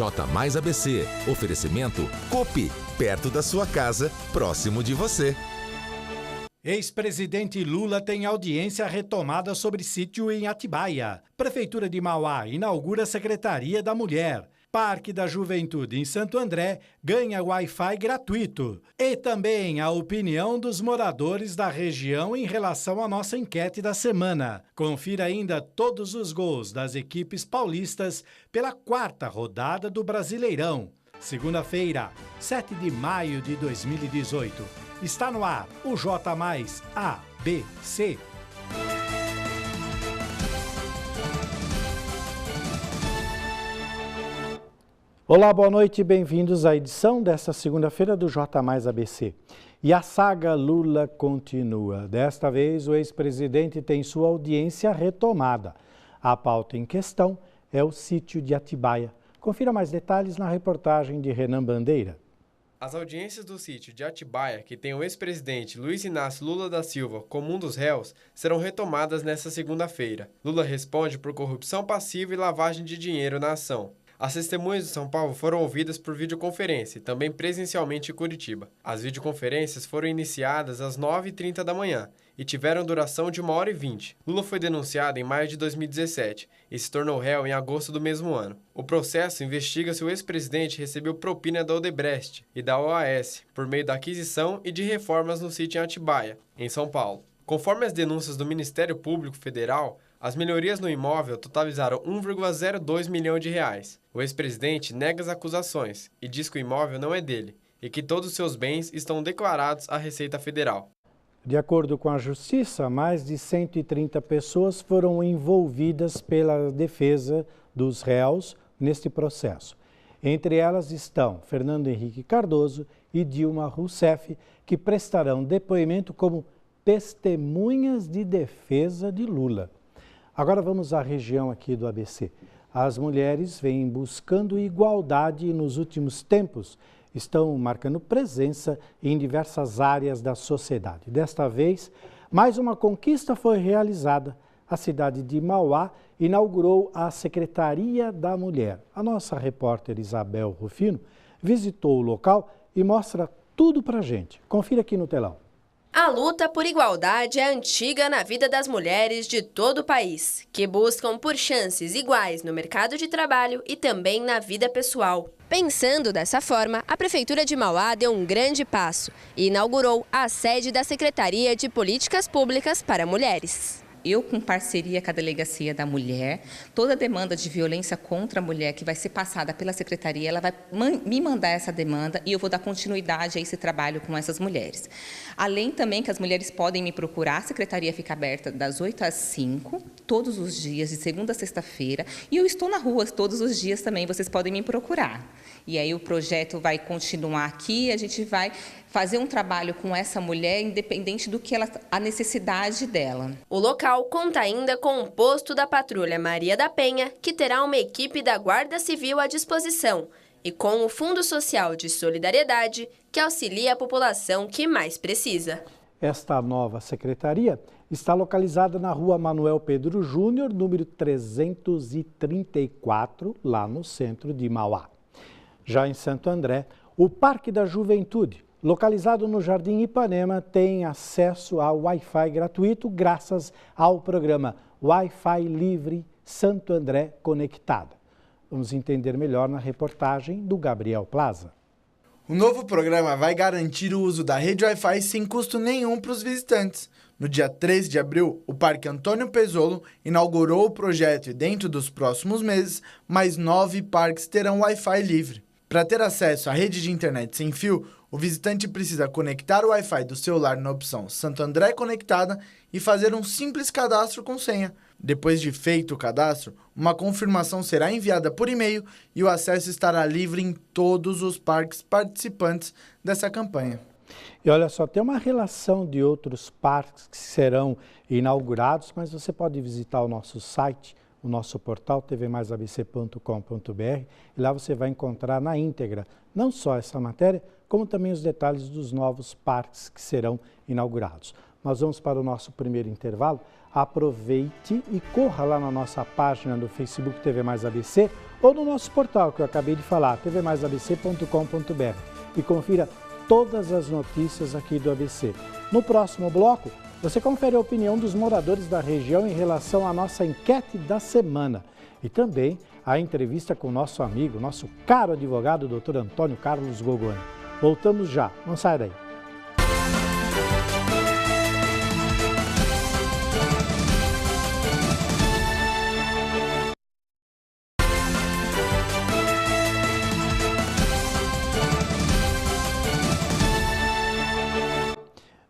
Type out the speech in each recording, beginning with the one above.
J mais ABC. Oferecimento Copi, perto da sua casa, próximo de você. Ex-presidente Lula tem audiência retomada sobre sítio em Atibaia. Prefeitura de Mauá inaugura a Secretaria da Mulher. Parque da Juventude em Santo André ganha Wi-Fi gratuito. E também a opinião dos moradores da região em relação à nossa enquete da semana. Confira ainda todos os gols das equipes paulistas pela 4ª rodada do Brasileirão. Segunda-feira, 7 de maio de 2018. Está no ar o J mais ABC. Olá, boa noite e bem-vindos à edição desta segunda-feira do J mais ABC. E a saga Lula continua. Desta vez, o ex-presidente tem sua audiência retomada. A pauta em questão é o sítio de Atibaia. Confira mais detalhes na reportagem de Renan Bandeira. As audiências do sítio de Atibaia, que tem o ex-presidente Luiz Inácio Lula da Silva como um dos réus, serão retomadas nesta segunda-feira. Lula responde por corrupção passiva e lavagem de dinheiro na ação. As testemunhas de São Paulo foram ouvidas por videoconferência e também presencialmente em Curitiba. As videoconferências foram iniciadas às 9h30 da manhã e tiveram duração de 1h20. Lula foi denunciado em maio de 2017 e se tornou réu em agosto do mesmo ano. O processo investiga se o ex-presidente recebeu propina da Odebrecht e da OAS por meio da aquisição e de reformas no sítio em Atibaia, em São Paulo. Conforme as denúncias do Ministério Público Federal, as melhorias no imóvel totalizaram 1,02 milhão de reais. O ex-presidente nega as acusações e diz que o imóvel não é dele e que todos os seus bens estão declarados à Receita Federal. De acordo com a Justiça, mais de 130 pessoas foram envolvidas pela defesa dos réus neste processo. Entre elas estão Fernando Henrique Cardoso e Dilma Rousseff, que prestarão depoimento como testemunhas de defesa de Lula. Agora vamos à região aqui do ABC. As mulheres vêm buscando igualdade e nos últimos tempos estão marcando presença em diversas áreas da sociedade. Desta vez, mais uma conquista foi realizada. A cidade de Mauá inaugurou a Secretaria da Mulher. A nossa repórter Isabel Rufino visitou o local e mostra tudo pra gente. Confira aqui no telão. A luta por igualdade é antiga na vida das mulheres de todo o país, que buscam por chances iguais no mercado de trabalho e também na vida pessoal. Pensando dessa forma, a Prefeitura de Mauá deu um grande passo e inaugurou a sede da Secretaria de Políticas Públicas para Mulheres. Eu, com parceria com a Delegacia da Mulher, toda demanda de violência contra a mulher que vai ser passada pela Secretaria, ela vai me mandar essa demanda e eu vou dar continuidade a esse trabalho com essas mulheres. Além também que as mulheres podem me procurar, a Secretaria fica aberta das 8 às 5, todos os dias, de segunda a sexta-feira, e eu estou na rua todos os dias também, vocês podem me procurar. E aí o projeto vai continuar aqui, a gente vai fazer um trabalho com essa mulher, independente do que a necessidade dela. O local conta ainda com um posto da Patrulha Maria da Penha, que terá uma equipe da Guarda Civil à disposição, e com o Fundo Social de Solidariedade, que auxilia a população que mais precisa. Esta nova secretaria está localizada na rua Manuel Pedro Júnior, número 334, lá no centro de Mauá. Já em Santo André, o Parque da Juventude, localizado no Jardim Ipanema, tem acesso ao Wi-Fi gratuito graças ao programa Wi-Fi Livre Santo André Conectada. Vamos entender melhor na reportagem do Gabriel Plaza. O novo programa vai garantir o uso da rede Wi-Fi sem custo nenhum para os visitantes. No dia 13 de abril, o Parque Antônio Pezzolo inaugurou o projeto e dentro dos próximos meses, mais 9 parques terão Wi-Fi livre. Para ter acesso à rede de internet sem fio, o visitante precisa conectar o Wi-Fi do celular na opção Santo André Conectada e fazer um simples cadastro com senha. Depois de feito o cadastro, uma confirmação será enviada por e-mail e o acesso estará livre em todos os parques participantes dessa campanha. E olha só, tem uma relação de outros parques que serão inaugurados, mas você pode visitar o nosso site, o nosso portal tvmaisabc.com.br, e lá você vai encontrar na íntegra não só essa matéria, como também os detalhes dos novos parques que serão inaugurados. nós vamos para o nosso primeiro intervalo. Aproveite e corra lá na nossa página do Facebook TV Mais ABC ou no nosso portal que eu acabei de falar, tvmaisabc.com.br, e confira todas as notícias aqui do ABC. No próximo bloco, você confere a opinião dos moradores da região em relação à nossa enquete da semana e também a entrevista com o nosso amigo, nosso caro advogado, Dr. Antônio Carlos Gogoni. Voltamos já, não sai daí.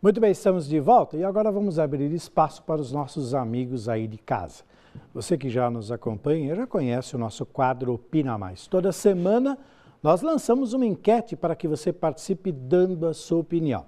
Muito bem, estamos de volta e agora vamos abrir espaço para os nossos amigos aí de casa. Você que já nos acompanha já conhece o nosso quadro Opina Mais. Toda semana nós lançamos uma enquete para que você participe dando a sua opinião.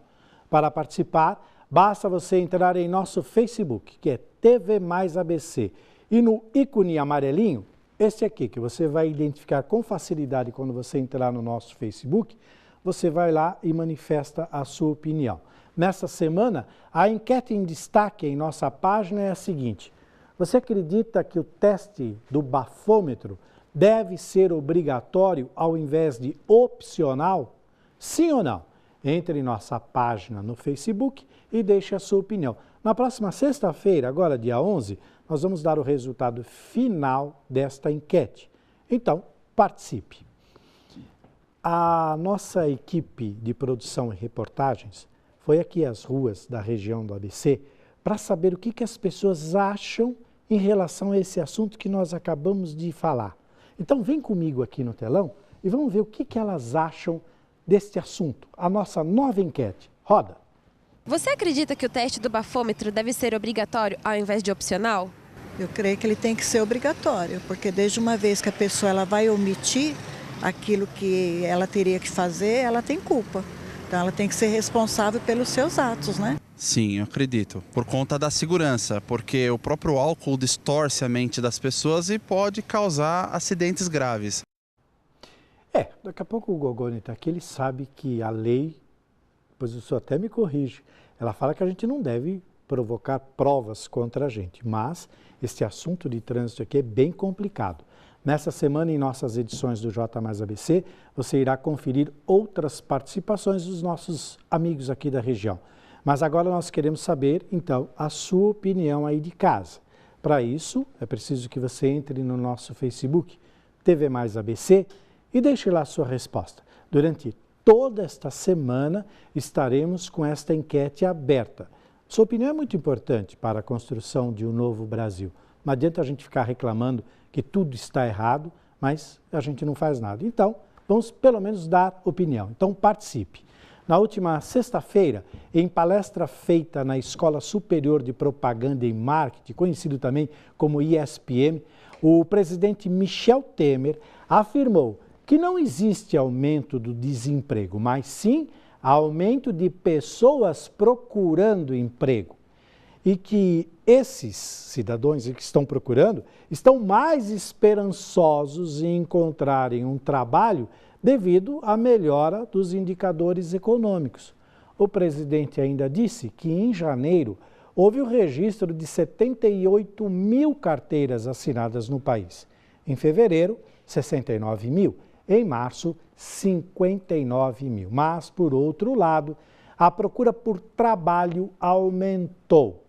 Para participar, basta você entrar em nosso Facebook, que é TV Mais ABC, e no ícone amarelinho, este aqui, que você vai identificar com facilidade quando você entrar no nosso Facebook, você vai lá e manifesta a sua opinião. Nesta semana, a enquete em destaque em nossa página é a seguinte: você acredita que o teste do bafômetro deve ser obrigatório ao invés de opcional? Sim ou não? Entre em nossa página no Facebook e deixe a sua opinião. Na próxima sexta-feira, agora dia 11, nós vamos dar o resultado final desta enquete. Então, participe. A nossa equipe de produção e reportagens foi aqui às ruas da região do ABC para saber o que as pessoas acham em relação a esse assunto que nós acabamos de falar. Então vem comigo aqui no telão e vamos ver o que elas acham deste assunto, a nossa nova enquete. Roda! Você acredita que o teste do bafômetro deve ser obrigatório ao invés de opcional? Eu creio que ele tem que ser obrigatório, porque desde uma vez que a pessoa ela vai omitir aquilo que ela teria que fazer, ela tem culpa. Então ela tem que ser responsável pelos seus atos, né? Sim, eu acredito. Por conta da segurança, porque o próprio álcool distorce a mente das pessoas e pode causar acidentes graves. Daqui a pouco o Gogoni está aqui, ele sabe que a lei, pois o senhor até me corrige, ela fala que a gente não deve provocar provas contra a gente, mas este assunto de trânsito aqui é bem complicado. Nessa semana, em nossas edições do J Mais ABC, você irá conferir outras participações dos nossos amigos aqui da região. Mas agora nós queremos saber, então, a sua opinião aí de casa. Para isso, é preciso que você entre no nosso Facebook, TV Mais ABC, e deixe lá a sua resposta. Durante toda esta semana, estaremos com esta enquete aberta. Sua opinião é muito importante para a construção de um novo Brasil. Não adianta a gente ficar reclamando que tudo está errado, mas a gente não faz nada. Então, vamos pelo menos dar opinião. Então, participe. Na última sexta-feira, em palestra feita na Escola Superior de Propaganda e Marketing, conhecido também como ISPM, o presidente Michel Temer afirmou que não existe aumento do desemprego, mas sim aumento de pessoas procurando emprego. E que esses cidadãos que estão procurando estão mais esperançosos em encontrarem um trabalho devido à melhora dos indicadores econômicos. O presidente ainda disse que em janeiro houve o registro de 78 mil carteiras assinadas no país. Em fevereiro, 69 mil. Em março, 59 mil. Mas, por outro lado, a procura por trabalho aumentou.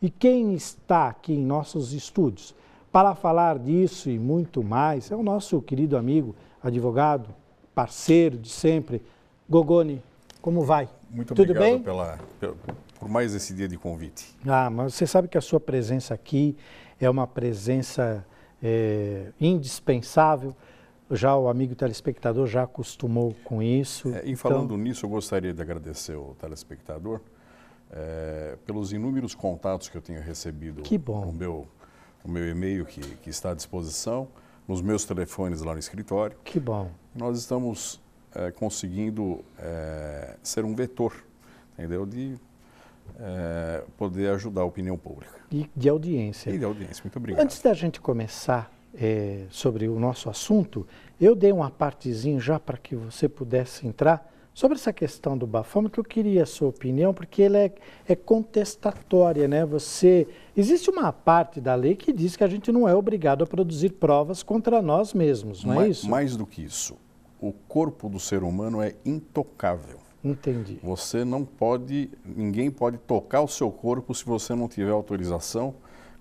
E quem está aqui em nossos estúdios para falar disso e muito mais é o nosso querido amigo, advogado, parceiro de sempre, Gogoni. Como vai? Muito Tudo obrigado bem? por mais esse dia de convite. Mas você sabe que a sua presença aqui é uma presença indispensável. Já o amigo telespectador já acostumou com isso. Em falando nisso, eu gostaria de agradecer ao telespectador pelos inúmeros contatos que eu tenho recebido no meu e-mail que está à disposição, nos meus telefones lá no escritório. Que bom. Nós estamos conseguindo ser um vetor, entendeu? De poder ajudar a opinião pública. E de audiência. E de audiência, muito obrigado. Antes da gente começar sobre o nosso assunto, eu dei uma partezinha já para que você pudesse entrar Sobre essa questão do bafômetro, eu queria a sua opinião, porque ele é contestatória, né? Existe uma parte da lei que diz que a gente não é obrigado a produzir provas contra nós mesmos, não é isso? Mais do que isso, o corpo do ser humano é intocável. Entendi. Você não pode, ninguém pode tocar o seu corpo se você não tiver autorização,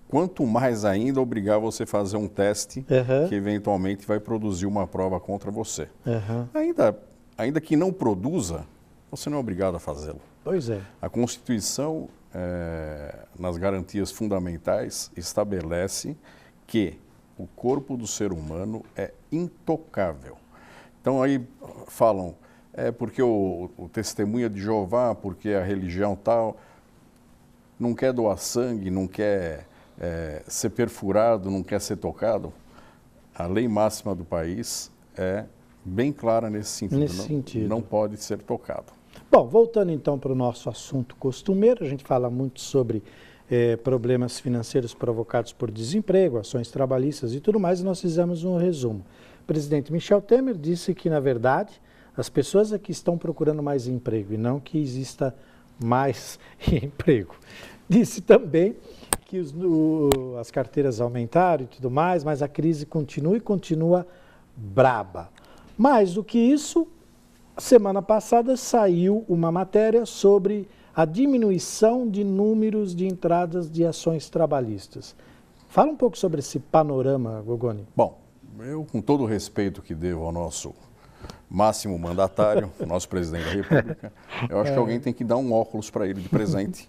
quanto mais ainda obrigar você a fazer um teste que eventualmente vai produzir uma prova contra você. Ainda que não produza, você não é obrigado a fazê-lo. Pois é. A Constituição, nas garantias fundamentais, estabelece que o corpo do ser humano é intocável. Então aí falam, porque o testemunha de Jeová, porque a religião tal, não quer doar sangue, não quer ser perfurado, não quer ser tocado. A lei máxima do país é bem clara nesse sentido. Não pode ser tocado. Bom, voltando então para o nosso assunto costumeiro, a gente fala muito sobre problemas financeiros provocados por desemprego, ações trabalhistas e tudo mais, e nós fizemos um resumo. O presidente Michel Temer disse que, na verdade, as pessoas é que estão procurando mais emprego e não que exista mais emprego. Disse também que as carteiras aumentaram e tudo mais, mas a crise continua e continua braba. Mais do que isso, semana passada saiu uma matéria sobre a diminuição de números de entradas de ações trabalhistas. Fala um pouco sobre esse panorama, Gogoni. Bom, eu, com todo o respeito que devo ao nosso máximo mandatário, nosso presidente da República, eu acho que alguém tem que dar um óculos para ele de presente,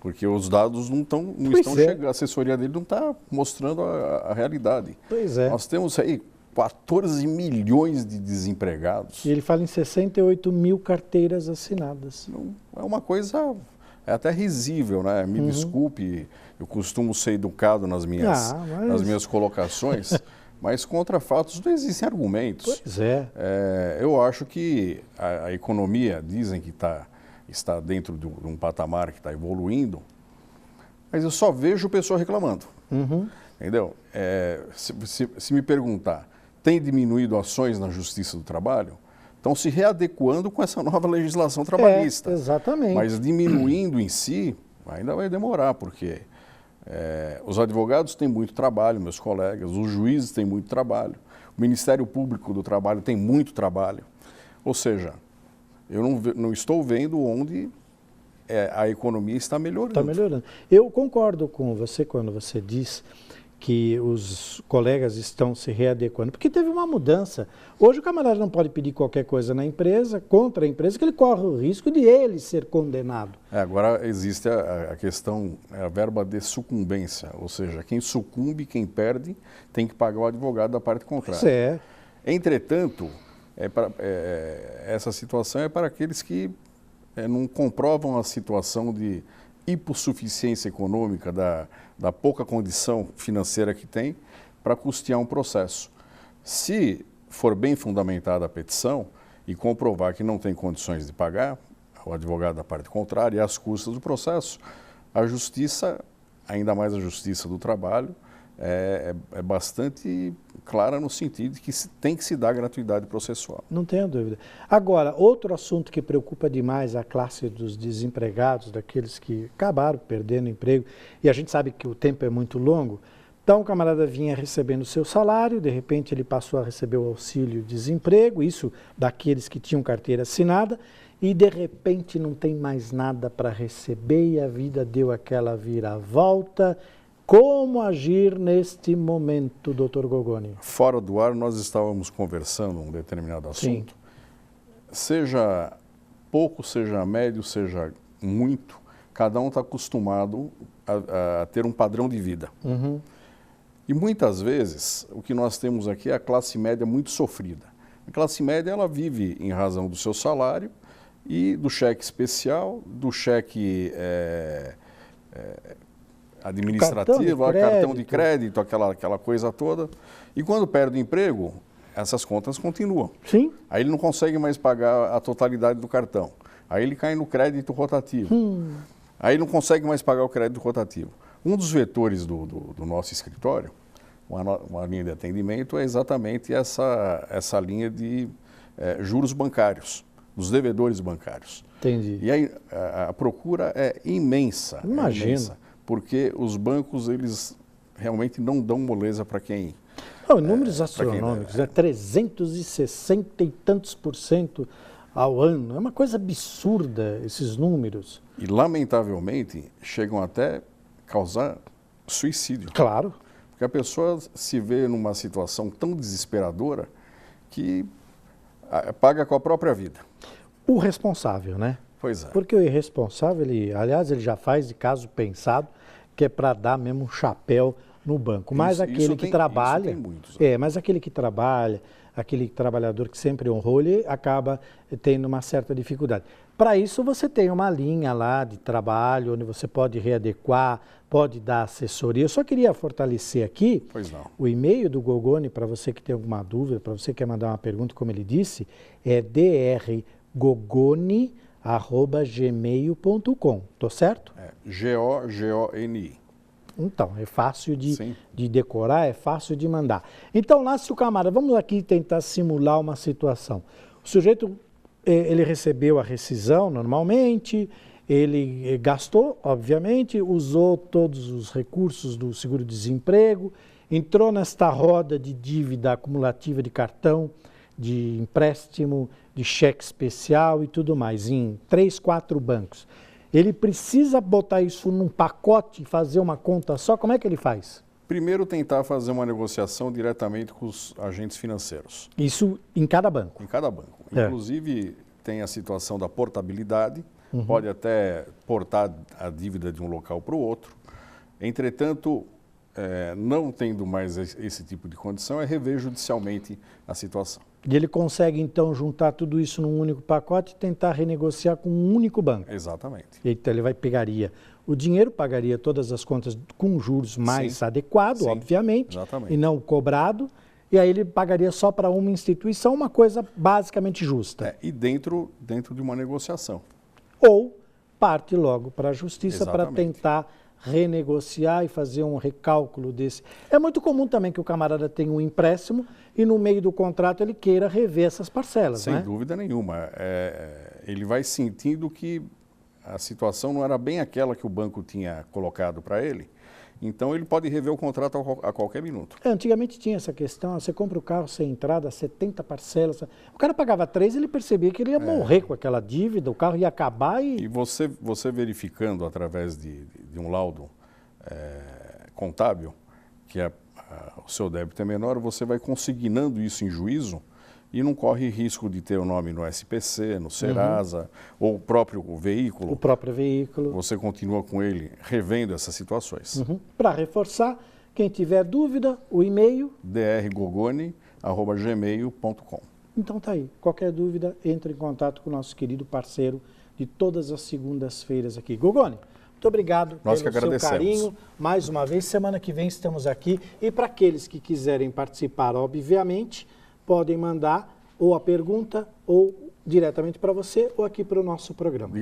porque os dados não estão chegando, a assessoria dele não está mostrando a realidade. Pois é. Nós temos aí 14 milhões de desempregados. E ele fala em 68 mil carteiras assinadas. É uma coisa até risível, né? Me desculpe, eu costumo ser educado nas minhas colocações, mas contra fatos não existem argumentos. Pois é. Eu acho que a economia, dizem que está dentro de um patamar que está evoluindo, mas eu só vejo o pessoal reclamando. Entendeu? Se me perguntar, tem diminuído ações na Justiça do Trabalho? Estão se readequando com essa nova legislação trabalhista. Exatamente. Mas diminuindo em si, ainda vai demorar, porque os advogados têm muito trabalho, meus colegas, os juízes têm muito trabalho, o Ministério Público do Trabalho tem muito trabalho. Ou seja, eu não estou vendo onde a economia está melhorando. Está melhorando. Eu concordo com você quando você diz que os colegas estão se readequando, porque teve uma mudança. Hoje o camarada não pode pedir qualquer coisa na empresa, contra a empresa, que ele corre o risco de ele ser condenado. Agora existe a questão, a verba de sucumbência, ou seja, quem sucumbe, quem perde, tem que pagar o advogado da parte contrária. Isso é. Entretanto, essa situação é para aqueles que não comprovam a situação de hipossuficiência econômica, da pouca condição financeira que tem para custear um processo. Se for bem fundamentada a petição e comprovar que não tem condições de pagar, o advogado da parte contrária, e as custas do processo, a justiça, ainda mais a Justiça do Trabalho, é bastante clara no sentido de que tem que se dar gratuidade processual. Não tenho dúvida. Agora, outro assunto que preocupa demais a classe dos desempregados, daqueles que acabaram perdendo emprego, e a gente sabe que o tempo é muito longo, então o camarada vinha recebendo o seu salário, de repente ele passou a receber o auxílio-desemprego, isso daqueles que tinham carteira assinada, e de repente não tem mais nada para receber e a vida deu aquela viravolta. Como agir neste momento, doutor Gogoni? Fora do ar, nós estávamos conversando um determinado assunto. Sim. Seja pouco, seja médio, seja muito, cada um está acostumado a ter um padrão de vida. E muitas vezes, o que nós temos aqui é a classe média muito sofrida. A classe média, ela vive em razão do seu salário e do cheque especial, do cheque administrativo, cartão de crédito, aquela coisa toda. E quando perde o emprego, essas contas continuam. Sim. Aí ele não consegue mais pagar a totalidade do cartão. Aí ele cai no crédito rotativo. Aí ele não consegue mais pagar o crédito rotativo. Um dos vetores do nosso escritório, uma linha de atendimento, é exatamente essa linha de juros bancários. dos devedores bancários. Entendi. E aí a procura é imensa. Imagina. É imensa, porque os bancos, eles realmente não dão moleza para quem... Não, números astronômicos, 360 e tantos % ao ano. É uma coisa absurda esses números. E, lamentavelmente, chegam até causar suicídio. Claro. Porque a pessoa se vê numa situação tão desesperadora que paga com a própria vida. O responsável, né? Pois é. Porque o irresponsável, aliás, ele já faz de caso pensado, que é para dar mesmo um chapéu no banco. Mas aquele que trabalha, isso tem muitos, né? mas aquele que trabalha, aquele trabalhador que sempre honrou, ele acaba tendo uma certa dificuldade. Para isso você tem uma linha lá de trabalho, onde você pode readequar, pode dar assessoria. Eu só queria fortalecer aqui o e-mail do Gogoni, para você que tem alguma dúvida, para você que quer mandar uma pergunta, como ele disse, é drgogoni@gmail.com. Tô certo? É G-O-G-O-N-I. Então, é fácil de decorar, é fácil de mandar. Então, lá, se o camarada, vamos aqui tentar simular uma situação. O sujeito, ele recebeu a rescisão normalmente, ele gastou, obviamente, usou todos os recursos do seguro-desemprego, entrou nesta roda de dívida acumulativa de cartão, de empréstimo, de cheque especial e tudo mais, em 3, 4 bancos. Ele precisa botar isso num pacote e fazer uma conta só? Como é que ele faz? Primeiro, tentar fazer uma negociação diretamente com os agentes financeiros. Isso em cada banco? Em cada banco. Inclusive, tem a situação da portabilidade, pode até portar a dívida de um local para o outro. Entretanto, não tendo mais esse tipo de condição, é rever judicialmente a situação. E ele consegue, então, juntar tudo isso num único pacote e tentar renegociar com um único banco? Exatamente. Então, ele pegaria o dinheiro, pagaria todas as contas com juros mais adequado, obviamente, e não cobrado, e aí ele pagaria só para uma instituição, uma coisa basicamente justa. E dentro de uma negociação. Ou parte logo para a justiça para tentar renegociar e fazer um recálculo desse. É muito comum também que o camarada tenha um empréstimo e no meio do contrato ele queira rever essas parcelas, Sem dúvida nenhuma. Ele vai sentindo que a situação não era bem aquela que o banco tinha colocado para ele, então ele pode rever o contrato a qualquer minuto. Antigamente tinha essa questão, você compra o carro sem entrada, 70 parcelas, o cara pagava 3, ele percebia que ele ia morrer com aquela dívida, o carro ia acabar e... E você verificando através de um laudo contábil, que o seu débito é menor, você vai consignando isso em juízo e não corre risco de ter o nome no SPC, no Serasa, ou o próprio veículo. O próprio veículo. Você continua com ele revendo essas situações. Para reforçar, quem tiver dúvida, o e-mail... drgogoni@gmail.com. Então tá aí. Qualquer dúvida, entre em contato com o nosso querido parceiro de todas as segundas-feiras aqui. Gogoni, muito obrigado pelo seu carinho. Mais uma vez, semana que vem estamos aqui. E para aqueles que quiserem participar, obviamente, podem mandar ou a pergunta ou diretamente para você ou aqui para o nosso programa.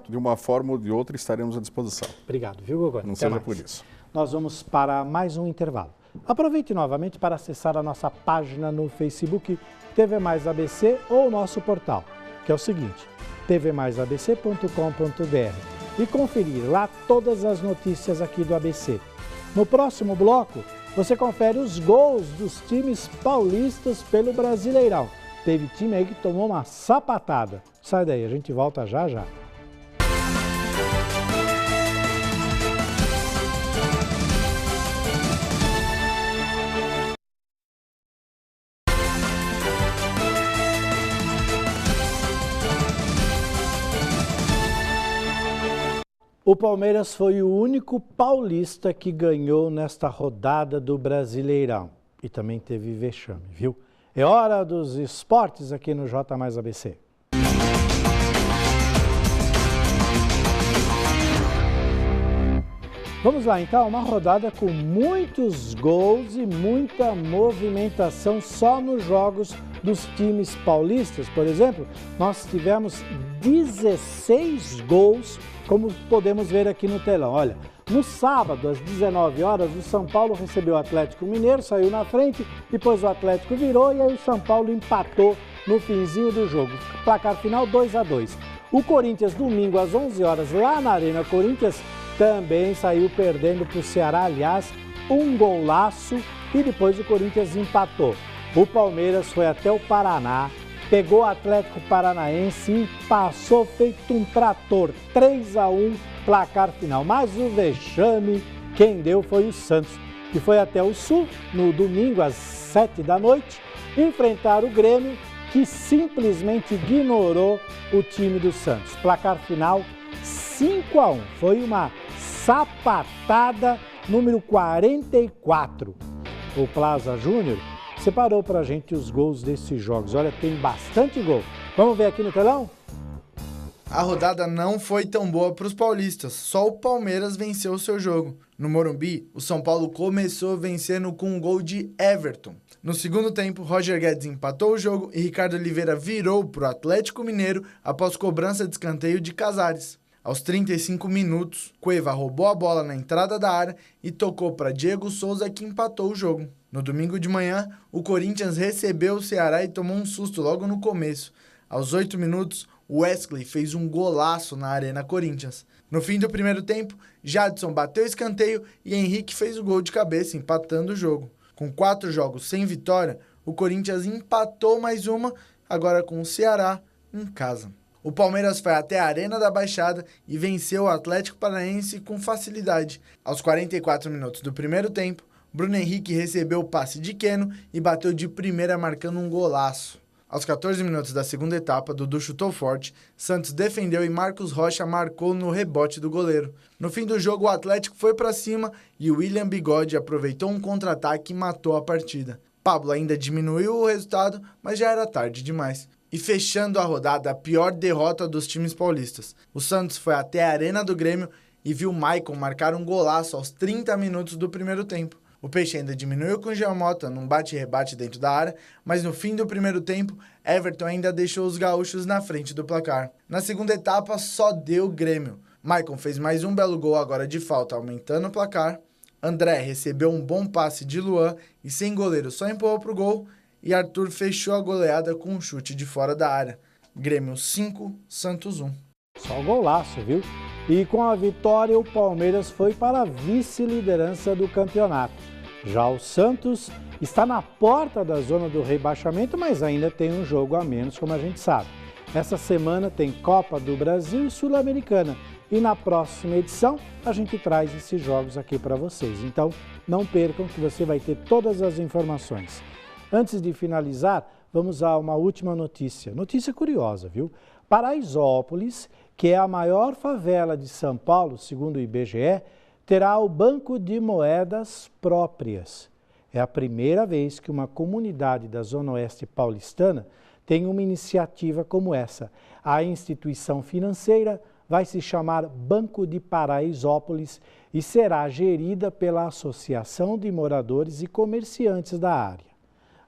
De uma forma ou de outra estaremos à disposição. Obrigado, viu, Gogoni? Não seja por isso. Nós vamos para mais um intervalo. Aproveite novamente para acessar a nossa página no Facebook TV Mais ABC ou o nosso portal, que é o seguinte, tvmaisabc.com.br, e conferir lá todas as notícias aqui do ABC. No próximo bloco, você confere os gols dos times paulistas pelo Brasileirão. Teve time aí que tomou uma sapatada. Sai daí, a gente volta já já. O Palmeiras foi o único paulista que ganhou nesta rodada do Brasileirão. E também teve vexame, viu? É hora dos esportes aqui no J Mais ABC. Vamos lá então, uma rodada com muitos gols e muita movimentação só nos jogos dos times paulistas. Por exemplo, nós tivemos 16 gols, como podemos ver aqui no telão. Olha, no sábado, às 19 horas, o São Paulo recebeu o Atlético Mineiro, saiu na frente, depois o Atlético virou e aí o São Paulo empatou no finzinho do jogo. Placar final 2-2. O Corinthians, domingo às 11 horas, lá na Arena Corinthians, também saiu perdendo para o Ceará, aliás, um golaço, e depois o Corinthians empatou. O Palmeiras foi até o Paraná, pegou o Atlético Paranaense e passou feito um trator, 3-1, placar final. Mas o vexame, quem deu foi o Santos, que foi até o Sul, no domingo às 7 da noite, enfrentar o Grêmio, que simplesmente ignorou o time do Santos. Placar final 5-1, foi uma sapatada número 44. O Plaza Júnior separou pra gente os gols desses jogos. Olha, tem bastante gol. Vamos ver aqui no telão? A rodada não foi tão boa para os paulistas, só o Palmeiras venceu o seu jogo. No Morumbi, o São Paulo começou vencendo com um gol de Everton. No segundo tempo, Roger Guedes empatou o jogo e Ricardo Oliveira virou para o Atlético Mineiro após cobrança de escanteio de Casares. Aos 35 minutos, Cueva roubou a bola na entrada da área e tocou para Diego Souza, que empatou o jogo. No domingo de manhã, o Corinthians recebeu o Ceará e tomou um susto logo no começo. Aos 8 minutos, Wesley fez um golaço na Arena Corinthians. No fim do primeiro tempo, Jadson bateu o escanteio e Henrique fez o gol de cabeça, empatando o jogo. Com 4 jogos sem vitória, o Corinthians empatou mais uma, agora com o Ceará em casa. O Palmeiras foi até a Arena da Baixada e venceu o Atlético Paranaense com facilidade. Aos 44 minutos do primeiro tempo, Bruno Henrique recebeu o passe de Keno e bateu de primeira marcando um golaço. Aos 14 minutos da segunda etapa, Dudu chutou forte, Santos defendeu e Marcos Rocha marcou no rebote do goleiro. No fim do jogo, o Atlético foi para cima e o William Bigode aproveitou um contra-ataque e matou a partida. Pablo ainda diminuiu o resultado, mas já era tarde demais. E fechando a rodada, a pior derrota dos times paulistas. O Santos foi até a Arena do Grêmio e viu Maicon marcar um golaço aos 30 minutos do primeiro tempo. O Peixe ainda diminuiu com o Giamota num bate-rebate dentro da área, mas no fim do primeiro tempo, Everton ainda deixou os gaúchos na frente do placar. Na segunda etapa, só deu Grêmio. Maicon fez mais um belo gol agora de falta, aumentando o placar. André recebeu um bom passe de Luan e sem goleiro só empurrou pro gol. E Arthur fechou a goleada com um chute de fora da área. Grêmio 5, Santos 1. Só golaço, viu? E com a vitória, o Palmeiras foi para a vice-liderança do campeonato. Já o Santos está na porta da zona do rebaixamento, mas ainda tem um jogo a menos, como a gente sabe. Essa semana tem Copa do Brasil e Sul-Americana. E na próxima edição, a gente traz esses jogos aqui para vocês. Então, não percam que você vai ter todas as informações. Antes de finalizar, vamos a uma última notícia. Notícia curiosa, viu? Paraisópolis, que é a maior favela de São Paulo, segundo o IBGE, terá o banco de moedas próprias. É a primeira vez que uma comunidade da Zona Oeste paulistana tem uma iniciativa como essa. A instituição financeira vai se chamar Banco de Paraisópolis e será gerida pela Associação de Moradores e Comerciantes da área.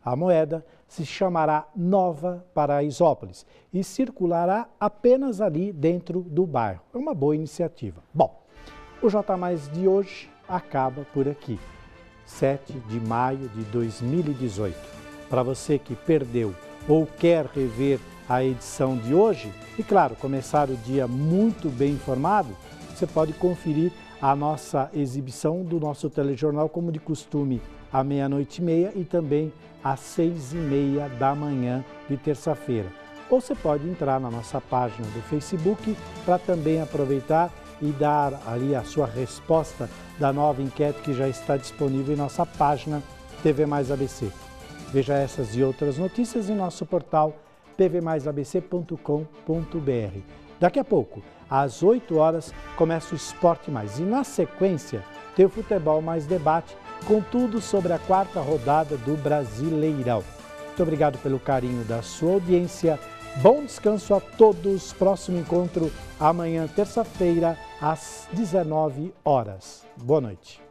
A moeda se chamará Nova Paraisópolis e circulará apenas ali dentro do bairro. É uma boa iniciativa. Bom, o J+ de hoje acaba por aqui, 7 de maio de 2018. Para você que perdeu ou quer rever a edição de hoje, e claro, começar o dia muito bem informado, você pode conferir a nossa exibição do nosso telejornal, como de costume, à 00:30 e também às 6:30 da manhã de terça-feira. Ou você pode entrar na nossa página do Facebook para também aproveitar e dar ali a sua resposta da nova enquete que já está disponível em nossa página TV Mais ABC. Veja essas e outras notícias em nosso portal tvmaisabc.com.br. Daqui a pouco, às 8 horas, começa o Esporte Mais e na sequência tem o Futebol Mais Debate com tudo sobre a 4ª rodada do Brasileirão. Muito obrigado pelo carinho da sua audiência. Bom descanso a todos. Próximo encontro amanhã, terça-feira, às 19 horas. Boa noite.